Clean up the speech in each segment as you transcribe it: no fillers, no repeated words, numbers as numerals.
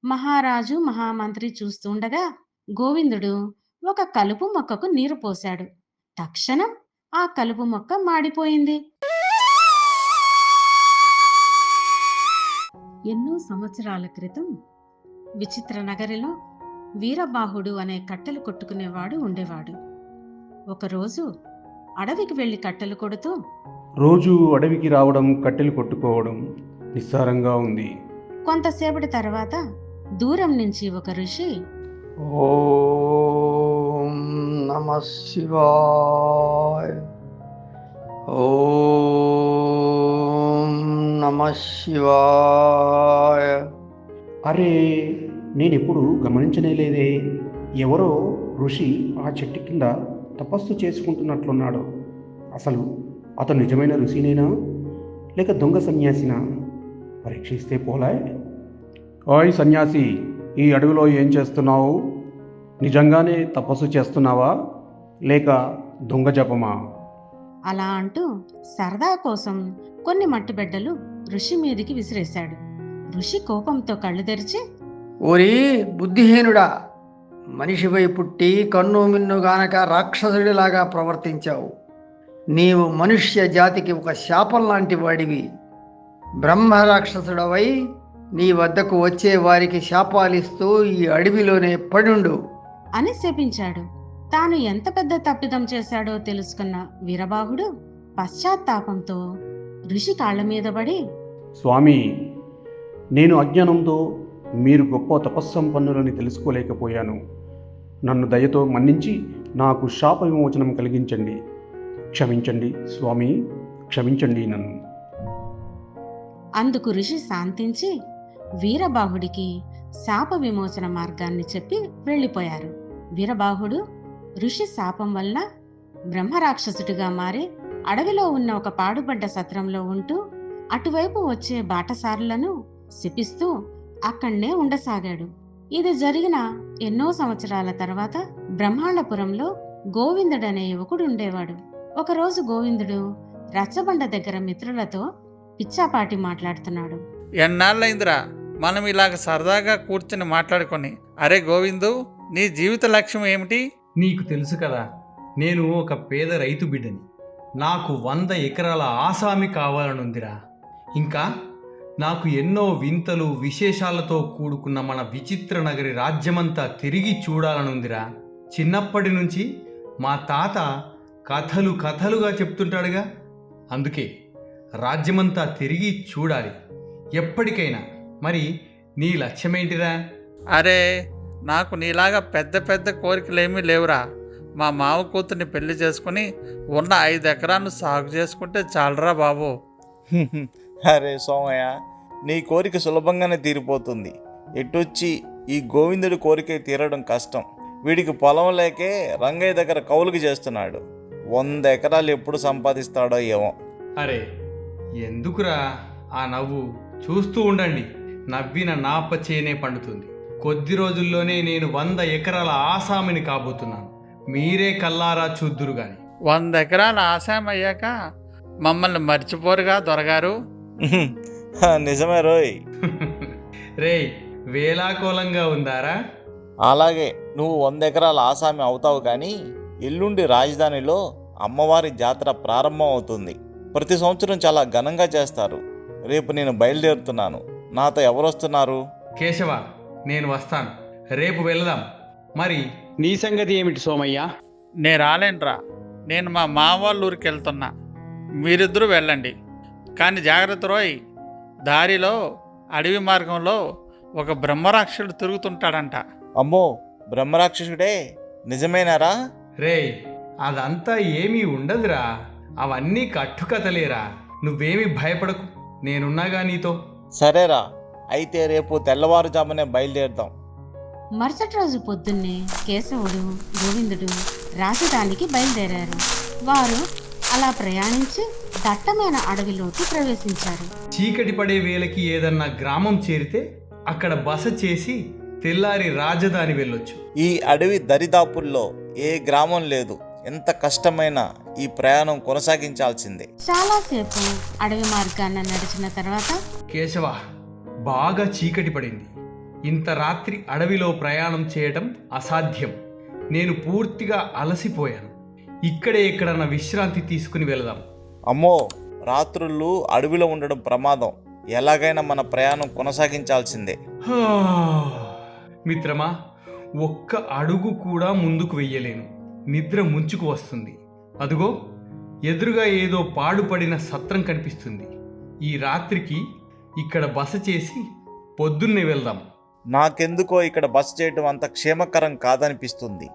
మహారాజు మహామంత్రి చూస్తుండగా గోవిందుడు ఒక కలుపు మొక్కకు నీరు పోశాడు. తక్షణం ఆ కలుపు మొక్క మాడిపోయింది. ఎన్నో సంవత్సరాల క్రితం విచిత్ర నగరిలో వీరబాహుడు అనే కట్టెలు కొట్టుకునేవాడు ఉండేవాడు. ఒకరోజు అడవికి వెళ్లి కట్టెలు కొడుతూ, రోజు అడవికి రావడం, కట్టెలు కొట్టుకోవడం నిస్సారంగా ఉంది. కొంతసేపటి తర్వాత దూరం నుంచి ఒక ఋషి, ఓం నమః శివాయ, ఓం నమః శివాయ. అరే, నేనెప్పుడు గమనించనేలేదే. ఎవరో ఋషి ఆ చెట్టు కింద తపస్సు చేసుకుంటున్నట్లున్నాడు. అసలు అతను నిజమైన ఋషినేనా లేక దొంగ సన్యాసినా? పరీక్షిస్తే పోలాయ్. ఓయ్ సన్యాసి, ఈ అడవిలో ఏం చేస్తున్నావు? నిజంగానే తపస్సు చేస్తున్నావా లేక దొంగ జపమా? అలా అంటూ సరదా కోసం కొన్ని మట్టి బిడ్డలు ఋషి మీదికి విసిరేశాడు. ఋషి కోపంతో కళ్ళు తెరిచి, ఓరి బుద్ధిహీనుడా, మనిషిపై పుట్టి కన్ను మిన్ను గానక రాక్షసుడిలాగా ప్రవర్తించావు. నీవు మనుష్య జాతికి ఒక శాపం లాంటి వాడివి. బ్రహ్మ రాక్షసుడవై నీ వద్దకు వచ్చే వారికి శాపాలిస్తూ ఈ అడవిలోనే పడుండు అని శపించాడు. తాను ఎంత పెద్ద తప్పిదం చేశాడో తెలుసుకున్న వీరబాహుడు పశ్చాత్తాపంతో ఋషి కాళ్ల మీద పడి, స్వామి, నేను అజ్ఞానంతో మీరు గొప్ప తపస్సంపన్నులని తెలుసుకోలేకపోయాను. నన్ను దయతో మన్నించి నాకు శాప విమోచనం కలిగించండి. క్షమించండి స్వామి, క్షమించండి నన్ను. అందుకు ఋషి శాంతించి వీరబాహుడికి శాప విమోచన మార్గాన్ని చెప్పి వెళ్ళిపోయారు. వీరబాహుడు ఋషి శాపం వల్ల బ్రహ్మరాక్షసుడిగా మారి అడవిలో ఉన్న ఒక పాడుబడ్డ సత్రంలో ఉంటూ అటువైపు వచ్చే బాటసారులను శపిస్తూ అక్కడ్నే ఉండసాగాడు. ఇది జరిగిన ఎన్నో సంవత్సరాల తర్వాత బ్రహ్మాండపురంలో గోవిందుడనే యువకుడు ఉండేవాడు. ఒకరోజు గోవిందుడు రచ్చబండ దగ్గర మిత్రులతో పిచ్చాపాటి మాట్లాడుతున్నాడు. ఎన్నాళ్ళైందిరా మనం ఇలాగ సరదాగా కూర్చుని మాట్లాడుకొని. అరే గోవిందు, నీ జీవిత లక్ష్యం ఏమిటి? నీకు తెలుసు కదా, నేను ఒక పేద రైతు బిడ్డని. నాకు 100 ఎకరాల ఆసామి కావాలనుందిరా. ఇంకా నాకు ఎన్నో వింతలు విశేషాలతో కూడుకున్న మన విచిత్ర నగరి రాజ్యమంతా తిరిగి చూడాలనుందిరా. చిన్నప్పటి నుంచి మా తాత కథలు కథలుగా చెప్తుంటాడుగా, అందుకే రాజ్యమంతా తిరిగి చూడాలి ఎప్పటికైనా. మరి నీ లక్ష్యమేంటిరా? అరే, నాకు నీలాగా పెద్ద పెద్ద కోరికలేమీ లేవురా. మా మావ కూతుర్ని పెళ్లి చేసుకుని ఉన్న 5 ఎకరాలను సాగు చేసుకుంటే చాలరా బాబు. అరే సోమయ్య, నీ కోరిక సులభంగానే తీరిపోతుంది. ఎటొచ్చి ఈ గోవిందుడి కోరిక తీరడం కష్టం. వీడికి పొలం లేకే రంగయ్య దగ్గర కౌలుకి చేస్తున్నాడు. 100 ఎకరాలు ఎప్పుడు సంపాదిస్తాడో ఏమో. అరే ఎందుకురా ఆ నవ్వు? చూస్తూ ఉండండి, నవ్విన నాప చేనే పండుతుంది. కొద్ది రోజుల్లోనే నేను 100 ఎకరాల ఆసామిని కాబోతున్నాను. మీరే కల్లారా చూద్దురు గాని. 100 ఎకరాల ఆశాం అయ్యాక మమ్మల్ని మర్చిపోరుగా దొరగారు. నిజమే రోయ్. రేయ్, వేలాకోలంగా ఉందారా? అలాగే నువ్వు 100 ఎకరాల ఆసామి అవుతావు. కానీ ఎల్లుండి రాజధానిలో అమ్మవారి జాతర ప్రారంభం అవుతుంది. ప్రతి సంవత్సరం చాలా ఘనంగా చేస్తారు. రేపు నేను బయలుదేరుతున్నాను. నాతో ఎవరొస్తున్నారు? కేశవ, నేను వస్తాను. రేపు వెళదాం. మరి నీ సంగతి ఏమిటి సోమయ్య? నేను రాలేనురా. నేను మా మావాళ్ళ ఊరికి వెళ్తున్నా. మీరిద్దరూ వెళ్ళండి. కానీ జాగ్రత్త రోయ్, దారిలో అడవి మార్గంలో ఒక బ్రహ్మరాక్షసుడు తిరుగుతుంటాడంట. అమ్మో, బ్రహ్మరాక్షసుడే? నిజమేనారా? రేయ్, అదంతా ఏమీ ఉండదురా. అవన్నీ కట్టుకథలేరా. నువ్వేమీ భయపడకు, నేనున్నాగా నీతో. సరేరా, అయితే రేపు తెల్లవారుజామునే బయలుదేరుదాం. మరుసటి రోజు పొద్దున్నే కేశవుడు గోవిందుడు రాజధానికి బయలుదేరారు. వారు అలా ప్రయాణించి దట్టమైన అడవిలోకి ప్రవేశించారు. చీకటి పడే వేళకి ఏదన్నా గ్రామం చేరితే అక్కడ బస చేసి తెల్లారి రాజధాని వెళ్ళొచ్చు. ఈ అడవి దరిదాపుల్లో ఏ గ్రామం లేదు. ఎంత కష్టమైనా ఈ ప్రయాణం కొనసాగించాల్సిందే. చాలాసేపు అడవి మార్గాన నడిచిన తర్వాత కేశవ, బాగా చీకటి పడింది. ఇంత రాత్రి అడవిలో ప్రయాణం చేయడం అసాధ్యం. నేను పూర్తిగా అలసిపోయాను. ఇక్కడే ఎక్కడన్నా విశ్రాంతి తీసుకుని వెళదాం. అమ్మో, రాత్రుళ్ళు అడవిలో ఉండడం ప్రమాదం. ఎలాగైనా మన ప్రయాణం కొనసాగించాల్సిందే. హా, మిత్రమా, ఒక్క అడుగు కూడా ముందుకు వెయ్యలేను. నిద్ర ముంచుకు వస్తుంది. అదుగో ఎదురుగా ఏదో పాడుపడిన సత్రం కనిపిస్తుంది. ఈ రాత్రికి ఇక్కడ బస చేసి పొద్దున్నే వెళ్దాం. నాకెందుకో ఇక్కడ బస చేయడం అంత క్షేమకరం కాదనిపిస్తుంది.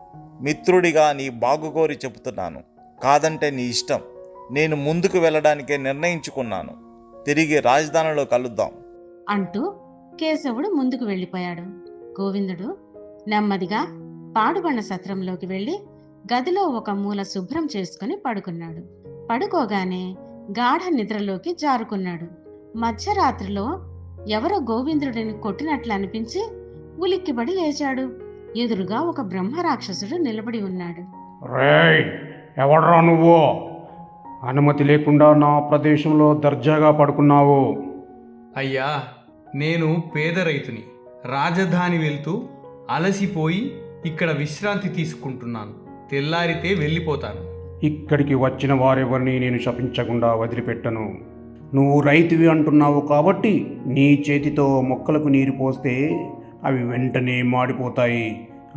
మిత్రుడిగా నీ బాగుకోరి చెబుతున్నాను. కాదంటే నీ ఇష్టం. నేను ముందుకు వెళ్ళడానికే నిర్ణయించుకున్నాను. తిరిగి రాజధానిలో కలుద్దాం అంటూ కేశవుడు ముందుకు వెళ్ళిపోయాడు. గోవిందుడు నెమ్మదిగా పాడుబడిన సత్రంలోకి వెళ్ళి గదిలో ఒక మూల శుభ్రం చేసుకుని పడుకున్నాడు. పడుకోగానే గాఢ నిద్రలోకి జారుకున్నాడు. మధ్యరాత్రిలో ఎవరో గోవిందుడిని కొట్టినట్లు అనిపించి ఉలిక్కిపడి లేచాడు. ఎదురుగా ఒక బ్రహ్మరాక్షసుడు నిలబడి ఉన్నాడు. రేయ్, ఎవడ్రా నువ్వు? అనుమతి లేకుండా నా ప్రదేశంలో దర్జాగా పడుకున్నావు. అయ్యా, నేను పేద రైతుని. రాజధాని వెళ్తూ అలసిపోయి ఇక్కడ విశ్రాంతి తీసుకుంటున్నాను. తెల్లారితే వెళ్ళిపోతాను. ఇక్కడికి వచ్చిన వారెవరిని నేను శపించకుండా వదిలిపెట్టను. నువ్వు రైతువి అంటున్నావు కాబట్టి నీ చేతితో మొక్కలకు నీరు పోస్తే అవి వెంటనే మాడిపోతాయి.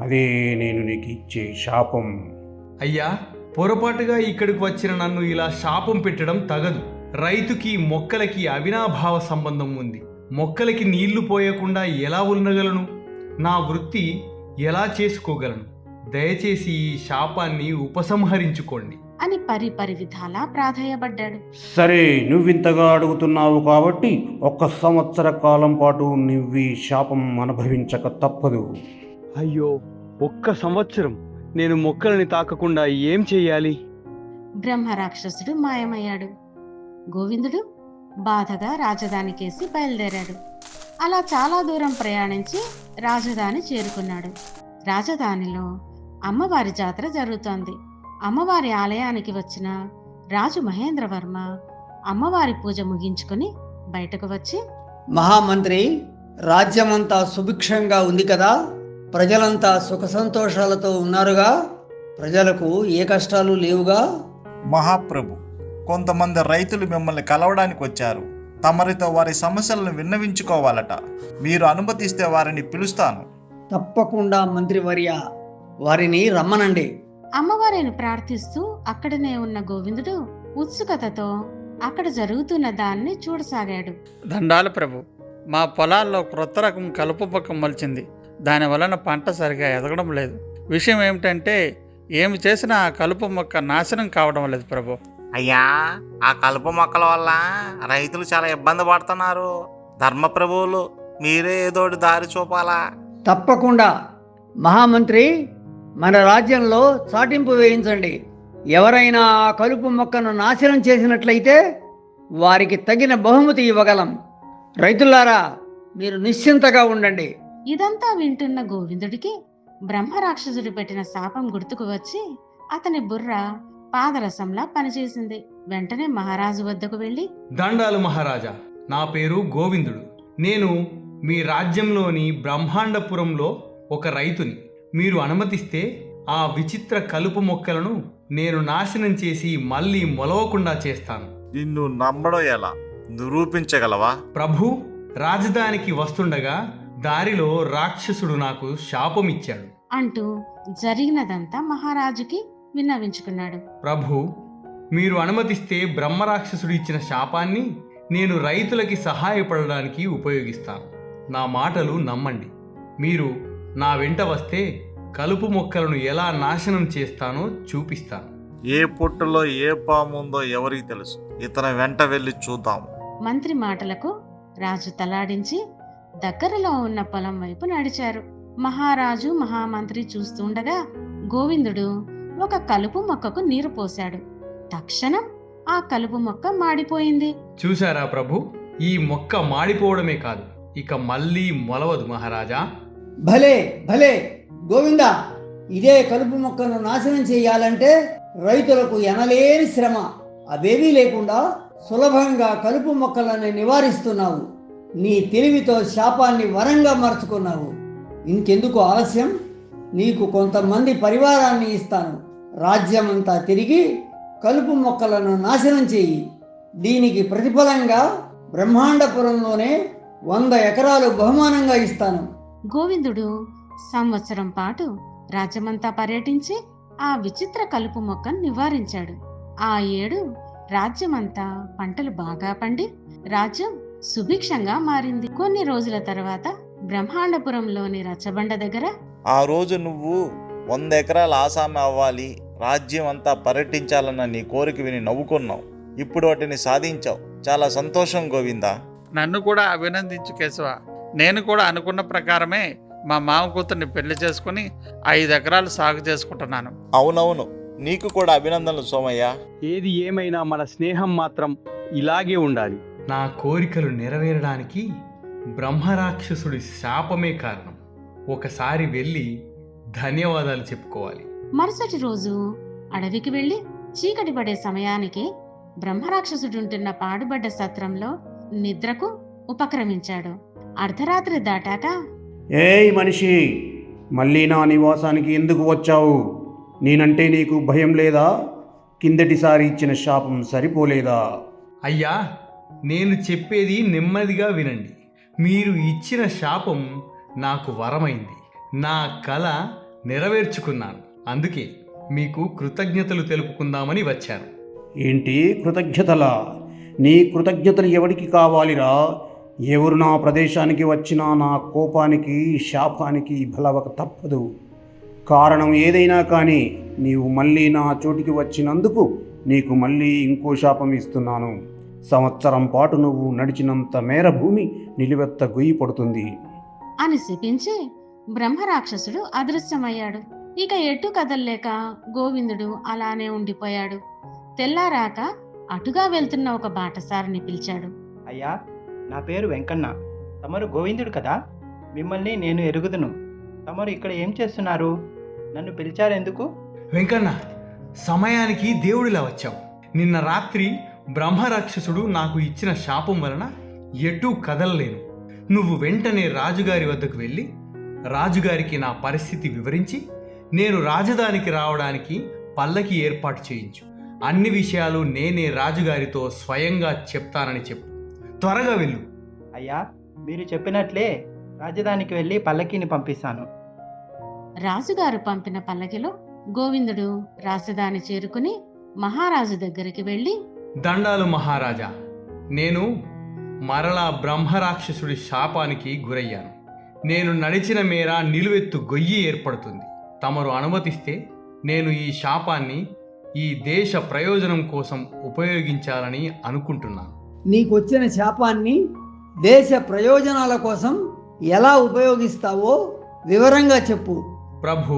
అదే నేను నీకు ఇచ్చే శాపం. అయ్యా, పొరపాటుగా ఇక్కడికి వచ్చిన నన్ను ఇలా శాపం పెట్టడం తగదు. రైతుకి మొక్కలకి అవినాభావ సంబంధం ఉంది. మొక్కలకి నీళ్లు పోయకుండా ఎలా ఉండగలను? నా వృత్తి ఎలా చేసుకోగలను? దయచేసి ఈ శాపాన్ని ఉపసంహరించుకోండి అని పరి విధాలా ప్రాధేయపడ్డాడు. సరే, నువ్వింతగా అడుగుతున్నావు కాబట్టి 1 సంవత్సర కాలం పాటు నువ్వు ఈ శాపం అనుభవించక తప్పదు. అయ్యో, 1 సంవత్సరం నేను మొక్కలని తాకకుండా ఏం చెయ్యాలి? బ్రహ్మరాక్షసుడు మాయమయ్యాడు. గోవిందుడు బాధగా రాజధానికేసి బయలుదేరాడు. అలా చాలా దూరం ప్రయాణించి రాజధాని చేరుకున్నాడు. రాజధానిలో అమ్మవారి జాతర జరుగుతోంది. అమ్మవారి ఆలయానికి వచ్చిన రాజు మహేంద్రవర్మ అమ్మవారి పూజ ముగించుకుని బయటకు వచ్చి, మహామంత్రి, రాజ్యమంతా సుభిక్షంగా ఉంది కదా? ప్రజలంతా సుఖ సంతోషాలతో ఉన్నారుగా? ప్రజలకు ఏ కష్టాలు లేవుగా? మహాప్రభు, కొంతమంది రైతులు మిమ్మల్ని కలవడానికి వచ్చారు. తమరితో వారి సమస్యలను విన్నవించుకోవాలట. మీరు అనుమతిస్తే వారిని పిలుస్తాను. తప్పకుండా మంత్రివర్య, వారిని రమ్మనండి. అమ్మవారిని ప్రార్థిస్తూ అక్కడనే ఉన్న గోవిందుడు ఉత్సుకతతో అక్కడ జరుగుతున్న దాన్ని చూడసాగాడు. దండాలు ప్రభు, మా పొలాల్లో క్రొత్త రకం కలుపు మొక్క మొలిచింది. దాని వలన పంట సరిగా ఎదగడం లేదు. విషయం ఏమిటంటే ఏమి చేసినా ఆ కలుపు మొక్క నాశనం కావడం లేదు ప్రభు. అయ్యా, ఆ కలుపు మొక్కల వల్ల రైతులు చాలా ఇబ్బంది పడుతున్నారు. ధర్మప్రభువులు, మీరే ఏదోటి దారి చూపాలా? తప్పకుండా మహామంత్రి, మన రాజ్యంలో చాటింపు వేయించండి. ఎవరైనా ఆ కలుపు మొక్కను నాశనం చేసినట్లయితే వారికి తగిన బహుమతి ఇవ్వగలం. రైతులారా, మీరు నిశ్చింతగా ఉండండి. ఇదంతా వింటున్న గోవిందుడికి బ్రహ్మరాక్షసుడు పెట్టిన శాపం గుర్తుకు వచ్చి అతని బుర్ర పాదరసంలా పనిచేసింది. వెంటనే మహారాజు వద్దకు వెళ్ళి, దండాలు మహారాజా, నా పేరు గోవిందుడు. నేను మీ రాజ్యంలోని బ్రహ్మాండపురంలో ఒక రైతుని. మీరు అనుమతిస్తే ఆ విచిత్ర కలుపు మొక్కలను నేను నాశనం చేసి మళ్ళీ మొలవకుండా చేస్తాను. నిన్ను నమ్మడం ఎలా? నిరూపించగలవా? ప్రభు, రాజధానికి వస్తుండగా దారిలో రాక్షసుడు నాకు శాపం ఇచ్చాడు అంటూ జరిగినదంతా మహారాజుకి విన్నవించుకున్నాడు. ప్రభు, మీరు అనుమతిస్తే బ్రహ్మరాక్షసుడు ఇచ్చిన శాపాన్ని నేను రైతులకి సహాయపడడానికి ఉపయోగిస్తాను. నా మాటలు నమ్మండి. మీరు నా వెంట వస్తే కలుపు మొక్కలను ఎలా నాశనం చేస్తానో చూపిస్తాను. ఏ పుట్టులో ఏ పాము ఉందో ఎవరికి తెలుసు? ఇతని వెంట వెళ్ళి చూద్దాం. మంత్రి మాటలకు రాజు తలాడించి దగ్గరలో ఉన్న పొలం వైపు నడిచారు. మహారాజు మహామంత్రి చూస్తుండగా గోవిందుడు ఒక కలుపు మొక్కకు నీరు పోశాడు. తక్షణం ఆ కలుపు మొక్క మాడిపోయింది. చూశారా ప్రభు, ఈ మొక్క మాడిపోవడమే కాదు, ఇక మళ్ళీ మొలవదు మహారాజా. భలే భలే గోవిందా, ఇదే కలుపు మొక్కను నాశనం చేయాలంటే రైతులకు ఎనలేని శ్రమ. అవేమీ లేకుండా సులభంగా కలుపు మొక్కలను నివారిస్తున్నావు. నీ తెలివితో శాపాన్ని వరంగా మార్చుకున్నావు. ఇంకెందుకు ఆలస్యం? నీకు కొంతమంది పరివారాన్ని ఇస్తాను. రాజ్యమంతా తిరిగి కలుపు మొక్కలను నాశనం చెయ్యి. దీనికి ప్రతిఫలంగా బ్రహ్మాండపురంలోనే 100 ఎకరాలు బహుమానంగా ఇస్తాను. గోవిందుడు సంవత్సరం పాటు రాజ్యమంతా పర్యటించి ఆ విచిత్ర కలుపు మొక్కను నివారించాడు. ఆ ఏడు రాజ్యమంతా పంటలు బాగా పండి రాజ్యం సుభిక్షంగా మారింది. కొన్ని రోజుల తర్వాత బ్రహ్మాండపురంలోని రచ్చబండ దగ్గర ఆ రోజు నువ్వు 100 ఎకరాల ఆసామి అవ్వాలి, రాజ్యం అంతా పర్యటించాలన్న నీ కోరిక విని నవ్వుకున్నావు. ఇప్పుడు వాటిని సాధించావు. చాలా సంతోషం గోవిందా. నన్ను కూడా అభినందించు కేశవ. నేను కూడా అనుకున్న ప్రకారమే మా మామ కూతుర్ని పెళ్లి చేసుకుని 5 ఎకరాలు సాగు చేసుకుంటున్నాను. అవునవును, నీకు కూడా అభినందనలు సోమయ్య. ఏది ఏమైనా మన స్నేహం మాత్రం ఇలాగే ఉండాలి. నా కోరికలు నెరవేరడానికి బ్రహ్మరాక్షసుడి శాపమే కారణం. ఒకసారి వెళ్ళి ధన్యవాదాలు చెప్పుకోవాలి. మరుసటి రోజు అడవికి వెళ్లి చీకటి పడే సమయానికి బ్రహ్మరాక్షసుడుంటున్న పాడుబడ్డ సత్రంలో నిద్రకు ఉపక్రమించాడు. అర్ధరాత్రి దాటాక ఏయ్ మనిషి, మళ్ళీ నా నివాసానికి ఎందుకు వచ్చావు? నేనంటే నీకు భయం లేదా? కిందటిసారి ఇచ్చిన శాపం సరిపోలేదా? అయ్యా, నేను చెప్పేది నెమ్మదిగా వినండి. మీరు ఇచ్చిన శాపం నాకు వరమైంది. నా కల నెరవేర్చుకున్నాను. అందుకే మీకు కృతజ్ఞతలు తెలుపుకుందామని వచ్చాను. ఏంటి కృతజ్ఞతలా? నీ కృతజ్ఞతలు ఎవరికి కావాలిరా? ఎవరు నా ప్రదేశానికి వచ్చినా నా కోపానికి శాపానికి బలవక తప్పదు. కారణం ఏదైనా కానీ నీవు మళ్ళీ నా చోటికి వచ్చినందుకు నీకు మళ్ళీ ఇంకో శాపం ఇస్తున్నాను. సంవత్సరం పాటు నువ్వు నడిచినంత మేర భూమి నిలువెత్త గొయ్యి పడుతుంది అని శపించి బ్రహ్మరాక్షసుడు అదృశ్యమయ్యాడు. ఇక ఎటు కదల్లేక గోవిందుడు అలానే ఉండిపోయాడు. తెల్లారాక అటుగా వెళ్తున్న ఒక బాటసారిని పిలిచాడు. అయ్యా, నా పేరు వెంకన్న. తమరు గోవిందుడు కదా? మిమ్మల్ని నేను ఎరుగుదును. తమరు ఇక్కడ ఏం చేస్తున్నారు? నన్ను పిలిచారెందుకు? వెంకన్న, సమయానికి దేవుడిలా వచ్చావు. నిన్న రాత్రి బ్రహ్మరాక్షసుడు నాకు ఇచ్చిన శాపం వలన ఎటూ కదలలేను. నువ్వు వెంటనే రాజుగారి వద్దకు వెళ్ళి రాజుగారికి నా పరిస్థితి వివరించి నేను రాజధానికి రావడానికి పల్లకి ఏర్పాటు చేయించు. అన్ని విషయాలు నేనే రాజుగారితో స్వయంగా చెప్తానని చెప్పు. త్వరగా వెళ్ళు. అయ్యా, మీరు చెప్పినట్లే రాజధానికి వెళ్ళి పల్లకీని పంపిస్తాను. రాజుగారు పంపిన పల్లకిలో గోవిందుడు రాజధాని చేరుకుని మహారాజు దగ్గరికి వెళ్ళి, దండాలు మహారాజా, నేను మరలా బ్రహ్మరాక్షసుడి శాపానికి గురయ్యాను. నేను నడిచిన మేర నిలువెత్తు గొయ్యి ఏర్పడుతుంది. తమరు అనుమతిస్తే నేను ఈ శాపాన్ని ఈ దేశ ప్రయోజనం కోసం ఉపయోగించాలని అనుకుంటున్నాను. నీకొచ్చిన శాపాన్ని దేశ ప్రయోజనాల కోసం ఎలా ఉపయోగిస్తావో వివరంగా చెప్పు. ప్రభు,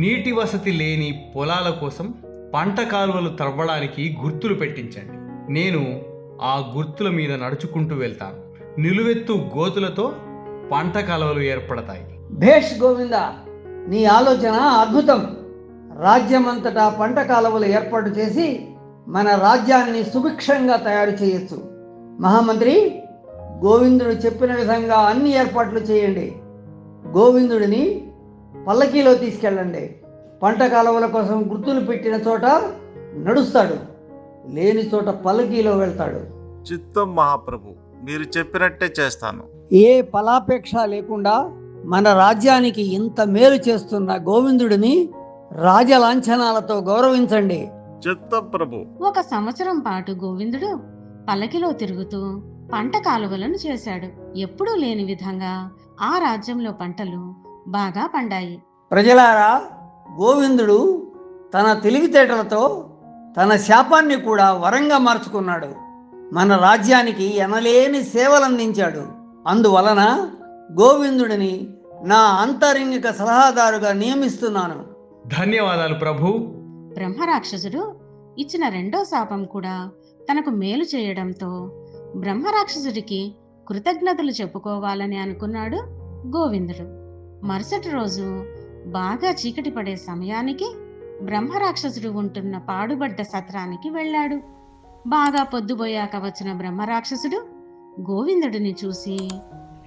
నీటి వసతి లేని పొలాల కోసం పంట కాలువలు త్రవ్వడానికి గుర్తులు పెట్టించండి. నేను ఆ గుర్తుల మీద నడుచుకుంటూ వెళ్తాను. నిలువెత్తు గోతులతో పంట కాలువలు ఏర్పడతాయి. భేష్ గోవింద, నీ ఆలోచన అద్భుతం. రాజ్యమంతటా పంట కాలువలు ఏర్పాటు చేసి మన రాజ్యాన్ని సుభిక్షంగా తయారు చేయొచ్చు. మహామంత్రి, గోవిందుడు చెప్పిన విధంగా అన్ని ఏర్పాట్లు చేయండి. గోవిందుడిని పల్లకీలో తీసుకెళ్ళండి. పంట కాలువల కోసం గుర్తులు పెట్టిన చోట నడుస్తాడు, లేని చోట పల్లకీలో వెళ్తాడు. చిత్తం మహాప్రభు, మీరు చెప్పినట్టే చేస్తాను. ఏ ఫలాపేక్ష లేకుండా మన రాజ్యానికి ఇంత మేలు చేస్తున్న గోవిందుడిని రాజలాంఛనాలతో గౌరవించండి. చిత్తం ప్రభు. ఒక సంవత్సరం పాటు గోవిందుడు పల్లకిలో తిరుగుతూ పంట కాలువలను చేశాడు. ఎప్పుడూ లేని విధంగా ఆ రాజ్యంలో పంటలు బాగా పండాయి. ప్రజలారా, గోవిందుడు తన తెలివితేటలతో తన శాపాన్ని కూడా వరంగా మార్చుకున్నాడు. మన రాజ్యానికి ఎనలేని సేవలందించాడు. అందువలన గోవిందుడిని నా అంతరంగిక సలహాదారుగా నియమిస్తున్నాను. ధన్యవాదాలు ప్రభు. బ్రహ్మరాక్షసుడు ఇచ్చిన రెండో శాపం కూడా తనకు మేలు చేయడంతో బ్రహ్మరాక్షసుడికి కృతజ్ఞతలు చెప్పుకోవాలని అనుకున్నాడు గోవిందుడు. మరుసటి రోజు బాగా చీకటి పడే సమయానికి బ్రహ్మరాక్షసుడు ఉంటున్న పాడుబడ్డ సత్రానికి వెళ్ళాడు. బాగా పొద్దుపోయాక వచ్చిన బ్రహ్మరాక్షసుడు గోవిందుడిని చూసి,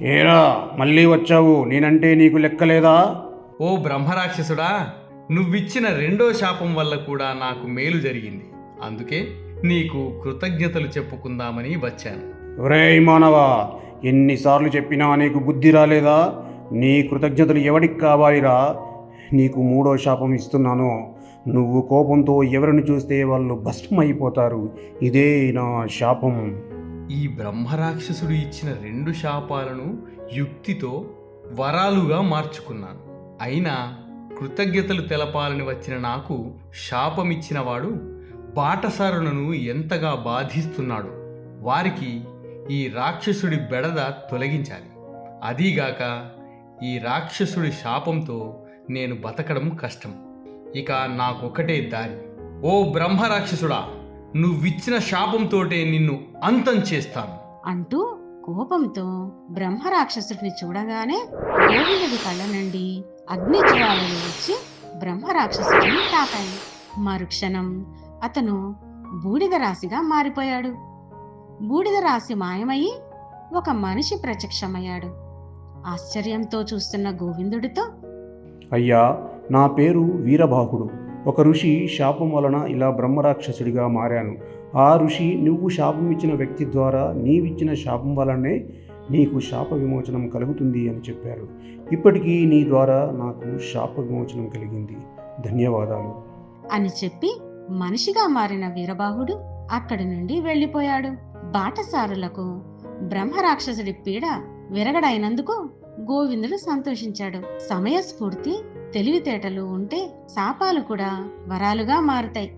ఏరా మళ్ళీ వచ్చావు, నేనంటే నీకు లెక్కలేదా? ఓ బ్రహ్మరాక్షసుడా, నువ్విచ్చిన రెండో శాపం వల్ల కూడా నాకు మేలు జరిగింది. అందుకే నీకు కృతజ్ఞతలు చెప్పుకుందామని వచ్చాను. ఒరేయ్ మానవా, ఎన్నిసార్లు చెప్పినా నీకు బుద్ధి రాలేదా? నీ కృతజ్ఞతలు ఎవడికి కావాలిరా? నీకు మూడో శాపం ఇస్తున్నాను. నువ్వు కోపంతో ఎవరిని చూస్తే వాళ్ళు భస్మం అయిపోతారు. ఇదే నా శాపం. ఈ బ్రహ్మరాక్షసుడు ఇచ్చిన రెండు శాపాలను యుక్తితో వరాలుగా మార్చుకున్నాను. అయినా కృతజ్ఞతలు తెలపాలని వచ్చిన నాకు శాపమిచ్చినవాడు బాటసారులను ఎంతగా బాధిస్తున్నాడు. వారికి ఈ రాక్షసుడి బెడద తొలగించాలి. అదీగాక ఈ రాక్షసుడి శాపంతో నేను బతకడం కష్టం. ఇక నాకొకటే దారి. ఓ బ్రహ్మరాక్షసుడా, నువ్విచ్చిన శాపంతోటే నిన్ను అంతం చేస్తాను అంటూ కోపంతో బ్రహ్మరాక్షసుడిని చూడగానే గోవిందుడి కళ్ళ నుండి అగ్నిజ్వాలలు వచ్చి బ్రహ్మరాక్షసుడిని తాకాయి. మరుక్షణం అతను బూడిద రాశిగా మారిపోయాడు. బూడిద రాశి మాయమయ్యి ఒక మనిషి ప్రత్యక్షమయ్యాడు. ఆశ్చర్యంతో చూస్తున్న గోవిందుడితో, అయ్యా, నా పేరు వీరబాహుడు. ఒక ఋషి శాపం వలన ఇలా బ్రహ్మరాక్షసుడిగా మారాను. ఆ ఋషి నువ్వు శాపం ఇచ్చిన వ్యక్తి ద్వారా నీవిచ్చిన శాపం వలనే నీకు శాప విమోచనం కలుగుతుంది అని చెప్పారు. ఇప్పటికీ నీ ద్వారా నాకు శాప విమోచనం కలిగింది. ధన్యవాదాలు అని చెప్పి మనిషిగా మారిన వీరబాహుడు అక్కడి నుండి వెళ్ళిపోయాడు. బాటసారులకు బ్రహ్మరాక్షసుడి పీడ విరగడైనందుకు గోవిందుడు సంతోషించాడు. సమయస్ఫూర్తి, తెలివితేటలు ఉంటే శాపాలు కూడా వరాలుగా మారుతాయి.